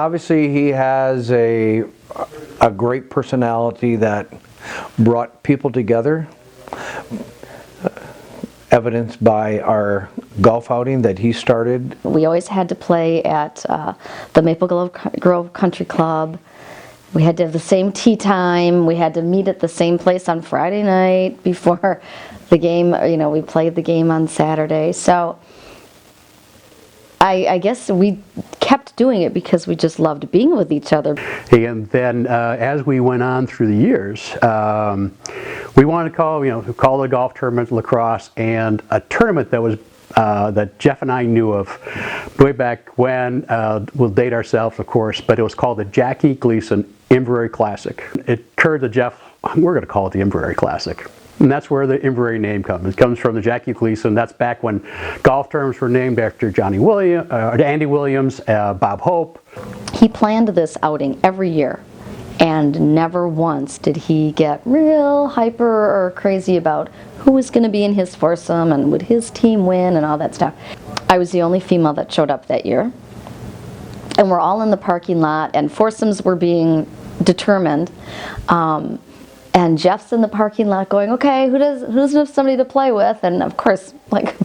Obviously, he has a great personality that brought people together, evidenced by our golf outing that he started. We always had to play at the Maple Grove Country Club. We had to have the same tee time. We had to meet at the same place on Friday night before the game. You know, we played the game on Saturday. So I guess we kept doing it because we just loved being with each other. And then as we went on through the years, we wanted to call the golf tournament lacrosse, and a tournament that was that Jeff and I knew of way back when. We'll date ourselves, of course, but it was called the Jackie Gleason Inverary Classic. It occurred to Jeff, we're going to call it the Inverary Classic. And that's where the Inverary name comes. It comes from the Jackie Gleason. That's back when golf tournaments were named after Andy Williams, Bob Hope. He planned this outing every year, and never once did he get real hyper or crazy about who was going to be in his foursome and would his team win and all that stuff. I was the only female that showed up that year, and we're all in the parking lot, and foursomes were being determined. And Jeff's in the parking lot going, okay, who doesn't have somebody to play with? And of course, like,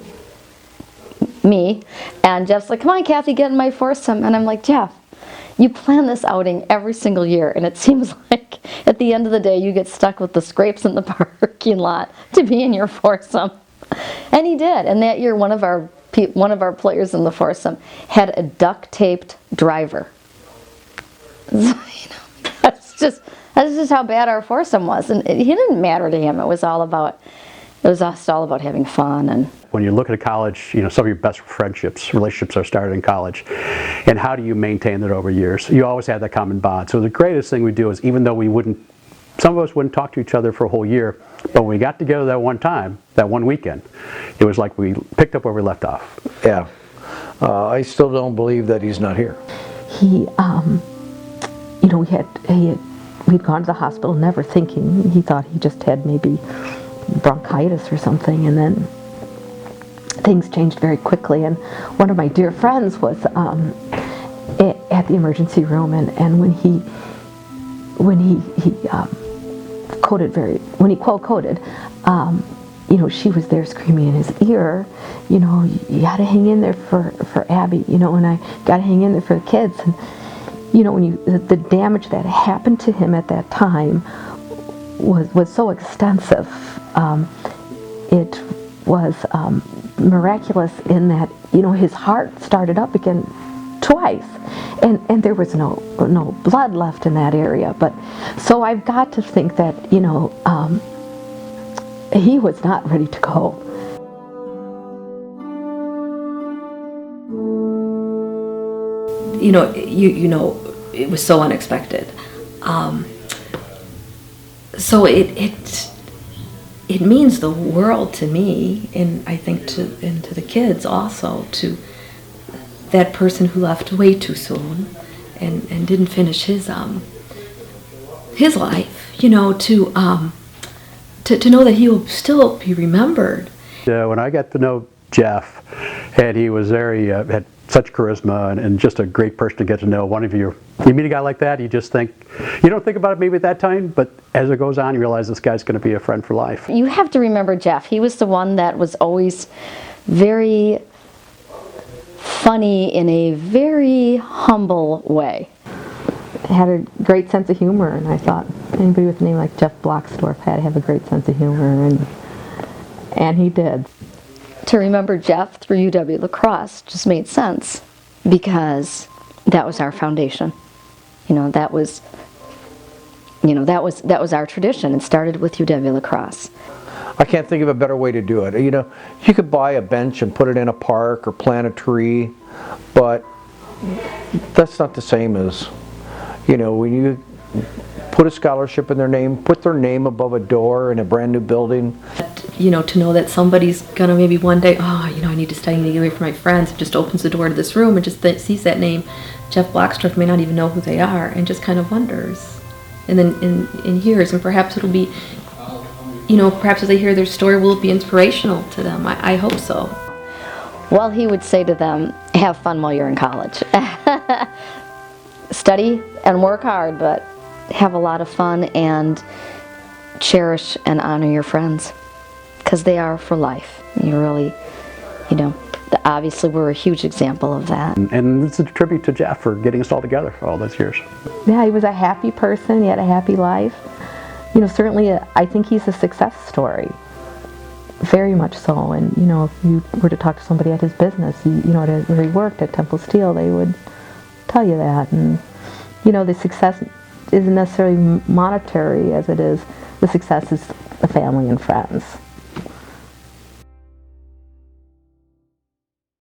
me. And Jeff's like, come on, Kathy, get in my foursome. And I'm like, Jeff, you plan this outing every single year, and it seems like at the end of the day you get stuck with the scrapes in the parking lot to be in your foursome. And he did. And that year, one of our players in the foursome had a duct-taped driver. So, you know, that's just how bad our foursome was, and he didn't matter to him. It was just all about having fun. And when you look at college, you know, some of your best relationships are started in college, and how do you maintain that over years? You always have that common bond. So the greatest thing we do is, even though some of us wouldn't talk to each other for a whole year, but when we got together that one time, that one weekend, it was like we picked up where we left off. Yeah, I still don't believe that he's not here. He, you know, we'd gone to the hospital, never thinking. He thought he just had maybe bronchitis or something, and then things changed very quickly. And one of my dear friends was at the emergency room, and when he quote coded, you know, she was there screaming in his ear, you know, you got to hang in there for Abby, you know, and I got to hang in there for the kids. And you know, the damage that happened to him at that time was so extensive. It was miraculous in that, you know, his heart started up again twice, and there was no blood left in that area. But so I've got to think that, you know, he was not ready to go. You know, it was so unexpected. So it means the world to me, and I think to the kids also, to that person who left way too soon and didn't finish his life. You know, to know that he will still be remembered. When I got to know Jeff, and he was very had such charisma and just a great person to get to know. You meet a guy like that, you don't think about it maybe at that time, but as it goes on, you realize this guy's going to be a friend for life. you have to remember Jeff. He was the one that was always very funny in a very humble way. Had a great sense of humor, and I thought anybody with a name like Jeff Bloxdorf had to have a great sense of humor, and he did. To remember Jeff through UW lacrosse just made sense, because that was our foundation. You know, that was our tradition. It started with UW lacrosse. I can't think of a better way to do it. You know, you could buy a bench and put it in a park or plant a tree, but that's not the same as, you know, when you put a scholarship in their name, put their name above a door in a brand new building. You know, to know that somebody's gonna maybe one day, you know, I need to study, to get away from my friends, it just opens the door to this room and just sees that name. Jeff Bloxdorf may not even know who they are and just kind of wonders. And then in years, and perhaps it'll be, you know, perhaps as they hear their story, will it be inspirational to them? I hope so. Well, he would say to them, have fun while you're in college. study and work hard, but have a lot of fun and cherish and honor your friends, because they are for life. You really, obviously we're a huge example of that. And it's a tribute to Jeff for getting us all together for all those years. Yeah, he was a happy person. He had a happy life. Certainly I think he's a success story. Very much so. And, if you were to talk to somebody at his business, where he worked at Temple Steel, they would tell you that. And, the success isn't necessarily monetary as it is. The success is the family and friends.